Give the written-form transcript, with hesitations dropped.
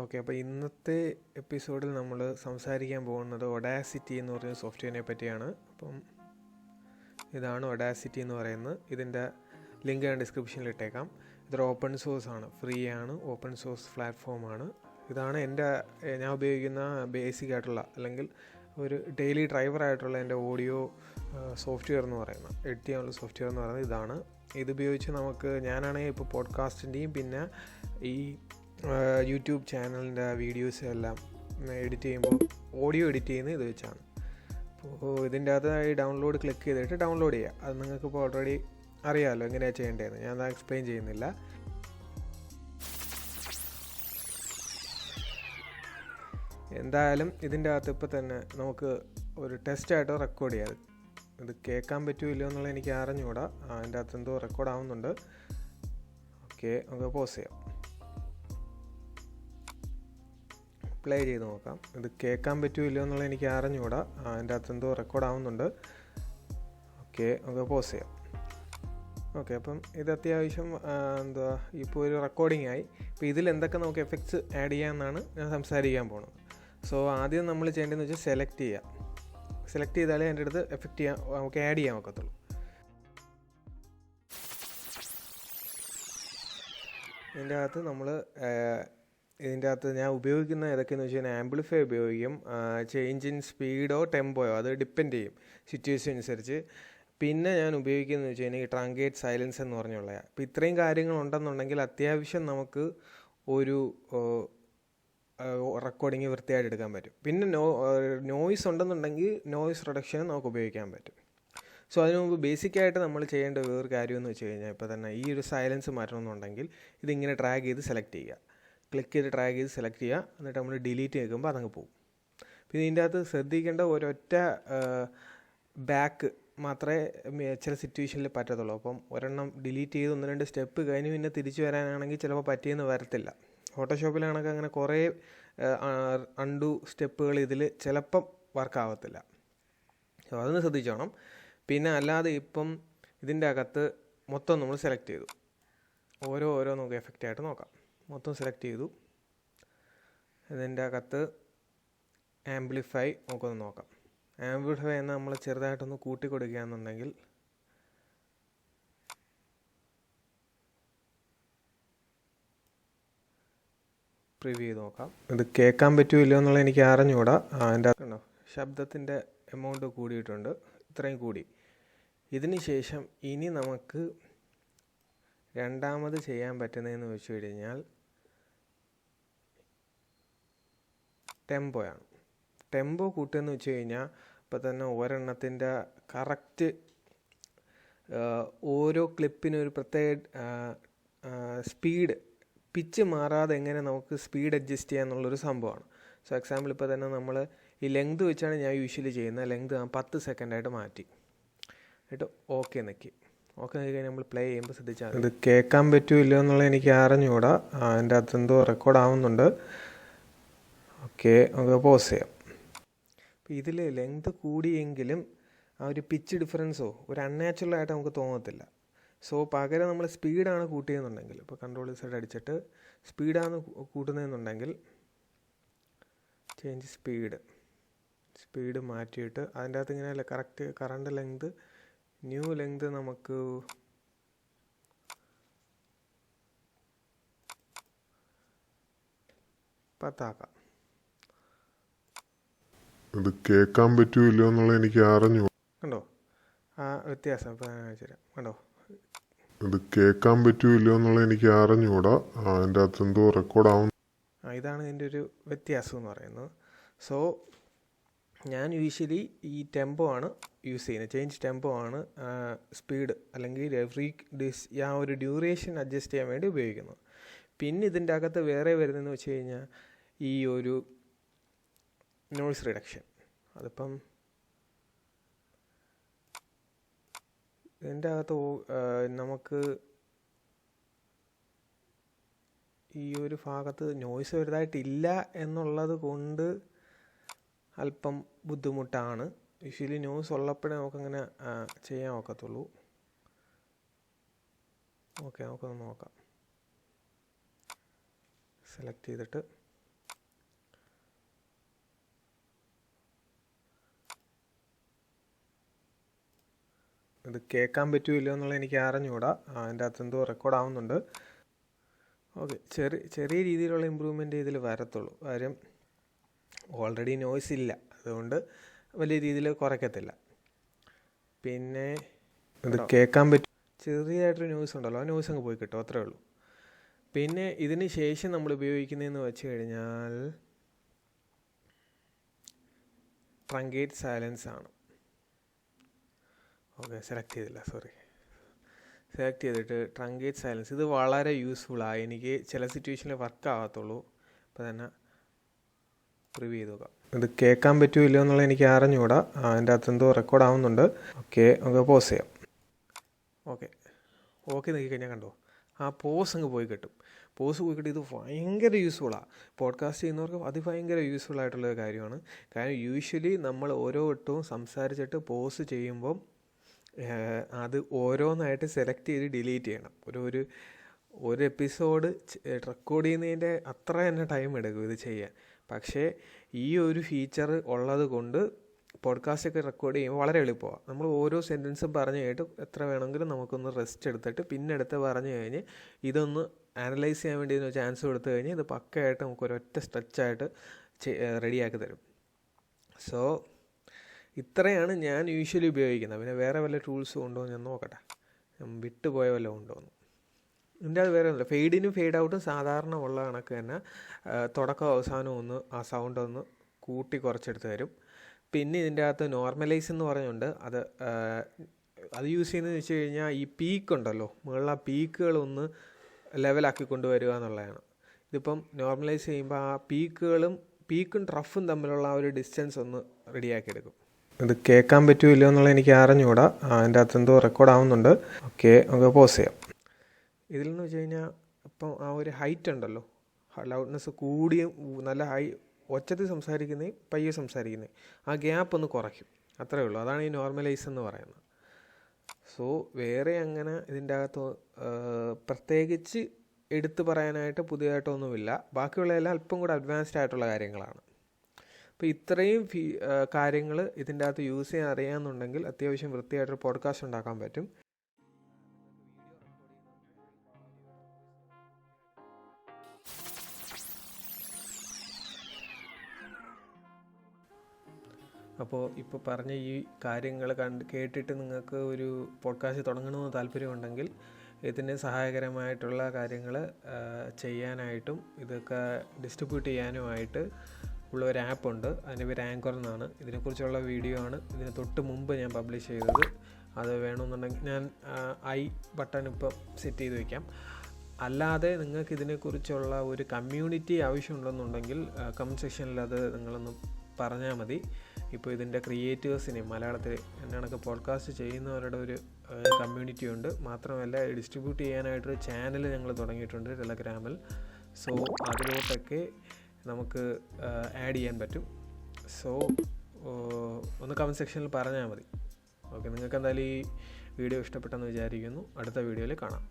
Okay, അപ്പോൾ ഇന്നത്തെ എപ്പിസോഡിൽ നമ്മൾ സംസാരിക്കാൻ പോകുന്നത് ഒഡാസിറ്റി എന്ന് പറയുന്ന സോഫ്റ്റ്വെയറിനെ പറ്റിയാണ്. അപ്പം ഇതാണ് ഒഡാസിറ്റി എന്ന് പറയുന്നത്. ഇതിൻ്റെ ലിങ്ക് ഞാൻ ഡിസ്ക്രിപ്ഷനിൽ ഇട്ടേക്കാം. ഇതൊരു ഓപ്പൺ സോഴ്സ് ആണ്, ഫ്രീ ആണ്, ഓപ്പൺ സോഴ്സ് പ്ലാറ്റ്ഫോമാണ്. ഇതാണ് ഞാൻ ഉപയോഗിക്കുന്ന ബേസിക് ആയിട്ടുള്ള അല്ലെങ്കിൽ ഒരു ഡെയിലി ഡ്രൈവറായിട്ടുള്ള എൻ്റെ ഓഡിയോ സോഫ്റ്റ്വെയർ എന്ന് പറയുന്നത്, എഡിറ്റ് ചെയ്യാനുള്ള സോഫ്റ്റ്വെയർ എന്ന് പറയുന്നത് ഇതാണ്. ഇതുപയോഗിച്ച് ഞാനാണെങ്കിൽ ഇപ്പോൾ പോഡ്കാസ്റ്റിൻ്റെയും പിന്നെ ഈ യൂട്യൂബ് ചാനലിൻ്റെ വീഡിയോസ് എല്ലാം എഡിറ്റ് ചെയ്യുമ്പോൾ ഓഡിയോ എഡിറ്റ് ചെയ്യുന്നത് ഇത് വെച്ചാണ്. അപ്പോൾ ഇതിൻ്റെ അകത്തായി ഡൗൺലോഡ് ക്ലിക്ക് ചെയ്തിട്ട് ഡൗൺലോഡ് ചെയ്യുക. അത് നിങ്ങൾക്കിപ്പോൾ ഓൾറെഡി അറിയാമല്ലോ എങ്ങനെയാണ് ചെയ്യേണ്ടതെന്ന്, ഞാൻ അത് എക്സ്പ്ലെയിൻ ചെയ്യുന്നില്ല. എന്തായാലും ഇതിൻ്റെ അകത്ത് ഇപ്പോൾ തന്നെ നമുക്ക് ഒരു ടെസ്റ്റായിട്ട് റെക്കോർഡ് ചെയ്യാം. ഇത് കേൾക്കാൻ പറ്റുമോ ഇല്ലയോ എന്നുള്ളത് എനിക്ക് അറിഞ്ഞുകൂടാ. അതിൻ്റെ അകത്ത് എന്തോ റെക്കോർഡ് ആവുന്നുണ്ട്. ഓക്കെ, നമുക്ക് പോസ് ചെയ്യാം, പ്ലേ ചെയ്ത് നോക്കാം. ഇത് കേൾക്കാൻ പറ്റുമോ ഇല്ലയോ എന്നുള്ളത് എനിക്ക് അറിഞ്ഞുകൂടാ. അതിൻ്റെ അകത്ത് എന്തോ റെക്കോർഡ് ആവുന്നുണ്ട്. ഓക്കെ, നമുക്ക് പോസ് ചെയ്യാം. ഓക്കെ, അപ്പം ഇത് അത്യാവശ്യം ഇപ്പോൾ ഒരു റെക്കോർഡിംഗ് ആയി. ഇപ്പോൾ ഇതിൽ എന്തൊക്കെ നമുക്ക് എഫക്ട്സ് ആഡ് ചെയ്യാമെന്നാണ് ഞാൻ സംസാരിക്കാൻ പോകുന്നത്. സോ ആദ്യം നമ്മൾ ചെയ്യേണ്ടതെന്ന് വെച്ചാൽ സെലക്ട് ചെയ്യുക. സെലക്ട് ചെയ്താലേ എൻ്റെ അടുത്ത് എഫക്റ്റ് ചെയ്യാൻ നമുക്ക് ആഡ് ചെയ്യാൻ ഒക്കത്തുള്ളൂ. ഇതിൻ്റെ അകത്ത് ഞാൻ ഉപയോഗിക്കുന്ന ഏതൊക്കെയെന്ന് വെച്ച് കഴിഞ്ഞാൽ ആംപ്ലിഫൈ ഉപയോഗിക്കും, ചേഞ്ച് ഇൻ സ്പീഡോ ടെമ്പോയോ, അത് ഡിപ്പെൻഡ് ചെയ്യും സിറ്റുവേഷൻ അനുസരിച്ച്. പിന്നെ ഞാൻ ഉപയോഗിക്കുന്നതെന്ന് വെച്ച് കഴിഞ്ഞാൽ ട്രാങ്കേറ്റ് സൈലൻസ് എന്ന് പറഞ്ഞുള്ള. അപ്പോൾ ഇത്രയും കാര്യങ്ങളുണ്ടെന്നുണ്ടെങ്കിൽ അത്യാവശ്യം നമുക്ക് ഒരു റെക്കോർഡിങ് വൃത്തിയായിട്ട് എടുക്കാൻ പറ്റും. പിന്നെ നോയ്സ് ഉണ്ടെന്നുണ്ടെങ്കിൽ നോയ്സ് റിഡക്ഷൻ നമുക്ക് ഉപയോഗിക്കാൻ പറ്റും. സോ അതിനു മുമ്പ് ബേസിക്കായിട്ട് നമ്മൾ ചെയ്യേണ്ട വേറൊരു കാര്യമെന്ന് വെച്ച് കഴിഞ്ഞാൽ ഇപ്പോൾ തന്നെ ഈ ഒരു സൈലൻസ് മാറ്റണമെന്നുണ്ടെങ്കിൽ ഇതിങ്ങനെ ഡ്രാഗ് ചെയ്ത് സെലക്ട് ചെയ്യുക. ക്ലിക്ക് ചെയ്ത് ഡ്രാഗ് ചെയ്ത് സെലക്ട് ചെയ്യുക. എന്നിട്ട് നമ്മൾ ഡിലീറ്റ് കേൾക്കുമ്പോൾ അതങ്ങ് പോകും. പിന്നെ ഇതിൻ്റെ അകത്ത് ശ്രദ്ധിക്കേണ്ട ഒരൊറ്റ ബാക്ക് മാത്രമേ ചില സിറ്റുവേഷനിൽ പറ്റത്തുള്ളൂ. അപ്പം ഒരെണ്ണം ഡിലീറ്റ് ചെയ്ത് 1-2 സ്റ്റെപ്പ് കഴിഞ്ഞ് പിന്നെ തിരിച്ചു വരാനാണെങ്കിൽ ചിലപ്പോൾ പറ്റിയെന്ന് വരത്തില്ല. ഫോട്ടോഷോപ്പിലാണെങ്കിൽ അങ്ങനെ കുറേ അൺഡു സ്റ്റെപ്പുകൾ ഇതിൽ ചിലപ്പം വർക്കാവത്തില്ല. സോ അതൊന്ന് ശ്രദ്ധിച്ചോണം. പിന്നെ അല്ലാതെ ഇപ്പം ഇതിൻ്റെ അകത്ത് മൊത്തം നമ്മൾ സെലക്ട് ചെയ്തു, ഓരോ നമുക്ക് എഫക്റ്റായിട്ട് നോക്കാം. മൊത്തം സെലക്ട് ചെയ്തു. ഇതിൻ്റെ അകത്ത് ആംപ്ലിഫൈ നമുക്കൊന്ന് നോക്കാം. ആംപ്ലിഫൈ എന്ന് നമ്മൾ ചെറുതായിട്ടൊന്ന് കൂട്ടി കൊടുക്കുകയാണെന്നുണ്ടെങ്കിൽ പ്രിവ്യൂ ചെയ്ത് നോക്കാം. ഇത് കേൾക്കാൻ പറ്റുമോ ഇല്ലയോ എന്നുള്ളത് എനിക്ക് അറിഞ്ഞുകൂടാ. അതിൻ്റെ അകത്തുണ്ടോ ശബ്ദത്തിൻ്റെ എമൗണ്ട് കൂടിയിട്ടുണ്ട്, ഇത്രയും കൂടി. ഇതിന് ശേഷം ഇനി നമുക്ക് രണ്ടാമത് ചെയ്യാൻ പറ്റുന്നതെന്ന് വെച്ച് കഴിഞ്ഞാൽ ടെമ്പോയാണ്. ടെമ്പോ കൂട്ടുകയെന്ന് വെച്ച് കഴിഞ്ഞാൽ ഇപ്പോൾ തന്നെ ഒരെണ്ണത്തിൻ്റെ കറക്റ്റ് ഓരോ ക്ലിപ്പിനും ഒരു പ്രത്യേക സ്പീഡ്, പിച്ച് മാറാതെ എങ്ങനെ നമുക്ക് സ്പീഡ് അഡ്ജസ്റ്റ് ചെയ്യാന്നുള്ളൊരു സംഭവമാണ്. സോ എക്സാമ്പിൾ ഇപ്പോൾ തന്നെ നമ്മൾ ഈ ലെങ്ത് വെച്ചാണ് ഞാൻ യൂഷ്വലി ചെയ്യുന്നത്. ലെങ്ത് 10 സെക്കൻഡായിട്ട് മാറ്റി എന്നിട്ട് ഓക്കെ നോക്കി കഴിഞ്ഞാൽ നമ്മൾ പ്ലേ ചെയ്യുമ്പോൾ ശ്രദ്ധിച്ചാൽ ഇത് കേൾക്കാൻ പറ്റുമോ ഇല്ലയോ എന്നുള്ളത് എനിക്ക് അറിഞ്ഞുകൂടാ. അതിൻ്റെ അകത്ത് എന്തോ റെക്കോർഡ് ആവുന്നുണ്ട്. ഓക്കെ, നമുക്ക് പോസ് ചെയ്യാം. അപ്പോൾ ഇതിൽ ലെങ്ത് കൂടിയെങ്കിലും ആ ഒരു പിച്ച് ഡിഫറൻസോ ഒരു അൺനാച്ചുറലായിട്ട് നമുക്ക് തോന്നത്തില്ല. സോ പകരം നമ്മൾ സ്പീഡാണ് കൂട്ടിയെന്നുണ്ടെങ്കിൽ, ഇപ്പോൾ കൺട്രോൾ സൈഡ് അടിച്ചിട്ട് സ്പീഡാണ് കൂട്ടുന്നതെന്നുണ്ടെങ്കിൽ ചേഞ്ച് സ്പീഡ് മാറ്റിയിട്ട് അതിൻ്റെ അകത്ത് ഇങ്ങനെയല്ല correct current length, new length നമുക്ക് 10 ആക്കാം. ഇത് കേൾക്കാൻ പറ്റുമല്ലോ എന്നുള്ളത് എനിക്ക് അറിഞ്ഞു. കണ്ടോ ആ വ്യത്യാസം? ഇപ്പോൾ ഞാൻ വെച്ചുതരാം. കണ്ടോ ഇത് കേൾക്കാൻ പറ്റുമല്ലോ എന്നുള്ളത് എനിക്ക് അറിഞ്ഞുകൂടാ. അതിൻ്റെ അകത്ത് എന്തോ റെക്കോർഡ് ആവും. ഇതാണ് ഇതിൻ്റെ ഒരു വ്യത്യാസം എന്ന് പറയുന്നത്. സോ ഞാൻ യൂഷ്വലി ഈ ടെമ്പോ ആണ് യൂസ് ചെയ്യുന്നത്, ചേഞ്ച് ടെമ്പോ ആണ് സ്പീഡ് അല്ലെങ്കിൽ ആ ഒരു ഡ്യൂറേഷൻ അഡ്ജസ്റ്റ് ചെയ്യാൻ വേണ്ടി ഉപയോഗിക്കുന്നത്. പിന്നെ ഇതിൻ്റെ അകത്ത് വേറെ വരുന്നതെന്ന് വെച്ച് കഴിഞ്ഞാൽ ഈ ഒരു നോയ്സ് റിഡക്ഷൻ. അതിപ്പം ഇതിൻ്റെ അകത്ത് നമുക്ക് ഈ ഒരു ഭാഗത്ത് നോയ്സ് വലുതായിട്ടില്ല എന്നുള്ളത് കൊണ്ട് അല്പം ബുദ്ധിമുട്ടാണ്. യൂഷ്വലി നോയ്സ് ഉള്ളപ്പോഴേ നമുക്കങ്ങനെ ചെയ്യാൻ ഒക്കത്തുള്ളൂ. ഓക്കെ, നമുക്കൊന്ന് നോക്കാം. സെലക്ട് ചെയ്തിട്ട് ഇത് കേൾക്കാൻ പറ്റുമോ ഇല്ലയോ എന്നുള്ളത് എനിക്ക് അറിഞ്ഞുകൂടാ. അതിൻ്റെ അകത്ത് എന്തോ റെക്കോർഡ് ആവുന്നുണ്ട്. ഓക്കെ, ചെറിയ രീതിയിലുള്ള ഇമ്പ്രൂവ്മെൻറ്റ് ഇതിൽ വരത്തുള്ളൂ. കാര്യം ഓൾറെഡി നോയ്സ് ഇല്ല, അതുകൊണ്ട് വലിയ രീതിയിൽ കുറയ്ക്കത്തില്ല. പിന്നെ ഇത് കേൾക്കാൻ പറ്റും, ചെറിയതായിട്ടൊരു നോയ്സ് ഉണ്ടല്ലോ, ആ നോയ്സ് അങ്ങ് പോയി കിട്ടും, അത്രേ ഉള്ളൂ. പിന്നെ ഇതിന് ശേഷം നമ്മൾ ഉപയോഗിക്കുന്നതെന്ന് വെച്ച് കഴിഞ്ഞാൽ ട്രങ്കേറ്റ് സൈലൻസ് ആണ്. ഓക്കെ, സെലക്ട് ചെയ്തിട്ട് ട്രങ്കേറ്റ് സൈലൻസ്. ഇത് വളരെ യൂസ്ഫുള്ളാണ്. എനിക്ക് ചില സിറ്റുവേഷനിൽ വർക്ക് ആകത്തുള്ളൂ. അപ്പോൾ തന്നെ റിവ്യൂ ചെയ്ത് നോക്കാം. ഇത് കേൾക്കാൻ പറ്റുമോ ഇല്ലയോ എന്നുള്ളത് എനിക്ക് അറിഞ്ഞുകൂടാ. അതിൻ്റെ അകത്ത് എന്തോ റെക്കോർഡ് ആവുന്നുണ്ട്. ഓക്കെ, നമുക്ക് പോസ് ചെയ്യാം. ഓക്കെ നോക്കിക്കഴിഞ്ഞാൽ കണ്ടോ, ആ പോസ് അങ്ങ് പോയി കിട്ടും. ഇത് ഭയങ്കര യൂസ്ഫുള്ളാണ്. പോഡ്കാസ്റ്റ് ചെയ്യുന്നവർക്ക് അത് ഭയങ്കര യൂസ്ഫുൾ ആയിട്ടുള്ളൊരു കാര്യമാണ്. കാരണം യൂഷ്വലി നമ്മൾ ഓരോ വട്ടവും സംസാരിച്ചിട്ട് പോസ് ചെയ്യുമ്പം അത് ഓരോന്നായിട്ട് സെലക്ട് ചെയ്ത് ഡിലീറ്റ് ചെയ്യണം. ഒരു എപ്പിസോഡ് റെക്കോർഡ് ചെയ്യുന്നതിൻ്റെ അത്ര തന്നെ ടൈം എടുക്കും ഇത് ചെയ്യാൻ. പക്ഷേ ഈ ഒരു ഫീച്ചർ ഉള്ളത് കൊണ്ട് പോഡ്കാസ്റ്റൊക്കെ റെക്കോർഡ് ചെയ്യുമ്പോൾ വളരെ എളുപ്പമാണ്. നമ്മൾ ഓരോ സെൻറ്റൻസും പറഞ്ഞു കഴിഞ്ഞിട്ട് എത്ര വേണമെങ്കിലും നമുക്കൊന്ന് റെസ്റ്റ് എടുത്തിട്ട് പിന്നെ എടുത്ത് പറഞ്ഞു കഴിഞ്ഞ് ഇതൊന്ന് അനലൈസ് ചെയ്യാൻ വേണ്ടി ചാൻസ് കൊടുത്തു കഴിഞ്ഞ് ഇത് പക്കയായിട്ട് നമുക്കൊരൊറ്റ സ്ട്രെച്ചായിട്ട് റെഡിയാക്കി തരും. സോ ഇത്രയാണ് ഞാൻ യൂഷ്വലി ഉപയോഗിക്കുന്നത്. പിന്നെ വേറെ വല്ല ടൂൾസും ഉണ്ടോ എന്ന് ഞാൻ നോക്കട്ടെ, വിട്ടുപോയ വല്ലതും ഉണ്ടോ എന്ന്. ഇതിൻ്റെ അത് വേറെ ഒന്നുമില്ല. ഫെയ്ഡിനും ഫെയ്ഡ് ഔട്ടും സാധാരണ ഉള്ള കണക്ക് തന്നെ തുടക്കം അവസാനം ഒന്ന് ആ സൗണ്ട് ഒന്ന് കൂട്ടി കുറച്ചെടുത്ത് തരും. പിന്നെ ഇതിൻ്റെ അകത്ത് നോർമലൈസ് എന്ന് പറഞ്ഞുകൊണ്ട് അത് യൂസ് ചെയ്യുന്നതെന്ന് വെച്ച് കഴിഞ്ഞാൽ ഈ പീക്ക് ഉണ്ടല്ലോ, മുകളിൽ ആ പീക്കുകളൊന്ന് ലെവലാക്കി കൊണ്ടുവരിക എന്നുള്ളതാണ്. ഇതിപ്പം നോർമലൈസ് ചെയ്യുമ്പോൾ ആ പീക്കും ട്രഫും തമ്മിലുള്ള ആ ഒരു ഡിസ്റ്റൻസ് ഒന്ന് റെഡിയാക്കി എടുക്കും. ഇത് കേൾക്കാൻ പറ്റുമോ ഇല്ലയോ എന്നുള്ളത് എനിക്ക് അറിഞ്ഞുകൂടാ. അതിൻ്റെ അകത്ത് എന്തോ റെക്കോർഡ് ആവുന്നുണ്ട്. ഓക്കെ, നമുക്ക് പോസ് ചെയ്യാം. ഇതിലെന്ന് വെച്ച് കഴിഞ്ഞാൽ ഇപ്പം ആ ഒരു ഹൈറ്റ് ഉണ്ടല്ലോ, ലൗഡ്നെസ് കൂടിയും നല്ല ഒച്ചത്തിൽ സംസാരിക്കുന്നേ പയ്യെ സംസാരിക്കുന്നേ, ആ ഗ്യാപ്പ് ഒന്ന് കുറയ്ക്കും, അത്രേ ഉള്ളൂ. അതാണ് ഈ നോർമലൈസ് എന്ന് പറയുന്നത്. സോ വേറെ അങ്ങനെ ഇതിൻ്റെ അകത്ത് പ്രത്യേകിച്ച് എടുത്തു പറയാനായിട്ട് പുതിയതായിട്ടൊന്നുമില്ല. ബാക്കിയുള്ളതെല്ലാം അല്പം കൂടെ അഡ്വാൻസ്ഡ് ആയിട്ടുള്ള കാര്യങ്ങളാണ്. അപ്പോൾ ഇത്രയും കാര്യങ്ങൾ ഇതിൻ്റെ അകത്ത് യൂസ് ചെയ്യാൻ അറിയാമെന്നുണ്ടെങ്കിൽ അത്യാവശ്യം വൃത്തിയായിട്ടൊരു പോഡ്കാസ്റ്റ് ഉണ്ടാക്കാൻ പറ്റും. അപ്പോൾ ഇപ്പോൾ പറഞ്ഞ ഈ കാര്യങ്ങൾ കേട്ടിട്ട് നിങ്ങൾക്ക് ഒരു പോഡ്കാസ്റ്റ് തുടങ്ങണമെന്ന് താല്പര്യമുണ്ടെങ്കിൽ ഇതിന് സഹായകരമായിട്ടുള്ള കാര്യങ്ങൾ ചെയ്യാനായിട്ടും ഇതൊക്കെ ഡിസ്ട്രിബ്യൂട്ട് ചെയ്യാനുമായിട്ട് ഉള്ള ഒരു ആപ്പുണ്ട്. അതിൻ്റെ പേര് ആങ്കർ എന്നാണ്. ഇതിനെക്കുറിച്ചുള്ള വീഡിയോ ആണ് ഇതിന് തൊട്ട് മുമ്പ് ഞാൻ പബ്ലിഷ് ചെയ്തത്. അത് വേണമെന്നുണ്ടെങ്കിൽ ഞാൻ ബട്ടൺ ഇപ്പം സെറ്റ് ചെയ്ത് വയ്ക്കാം. അല്ലാതെ നിങ്ങൾക്ക് ഇതിനെക്കുറിച്ചുള്ള ഒരു കമ്മ്യൂണിറ്റി ആവശ്യമുണ്ടെന്നുണ്ടെങ്കിൽ കമൻറ്റ് സെക്ഷനിൽ അത് നിങ്ങളൊന്ന് പറഞ്ഞാൽ മതി. ഇപ്പോൾ ഇതിൻ്റെ ക്രിയേറ്റേഴ്സിനെ മലയാളത്തിൽ എന്നൊക്കെ പോഡ്കാസ്റ്റ് ചെയ്യുന്നവരുടെ ഒരു കമ്മ്യൂണിറ്റി ഉണ്ട്. മാത്രമല്ല ഡിസ്ട്രിബ്യൂട്ട് ചെയ്യാനായിട്ടൊരു ചാനൽ ഞങ്ങൾ തുടങ്ങിയിട്ടുണ്ട് ടെലഗ്രാമിൽ. സോ അതിലോട്ടൊക്കെ നമുക്ക് ആഡ് ചെയ്യാൻ പറ്റും. സോ ഒന്ന് കമൻറ്റ് സെക്ഷനിൽ പറഞ്ഞാൽ മതി. ഓക്കെ, നിങ്ങൾക്ക് എന്തായാലും ഈ വീഡിയോ ഇഷ്ടപ്പെട്ടെന്ന് വിചാരിക്കുന്നു. അടുത്ത വീഡിയോയിൽ കാണാം.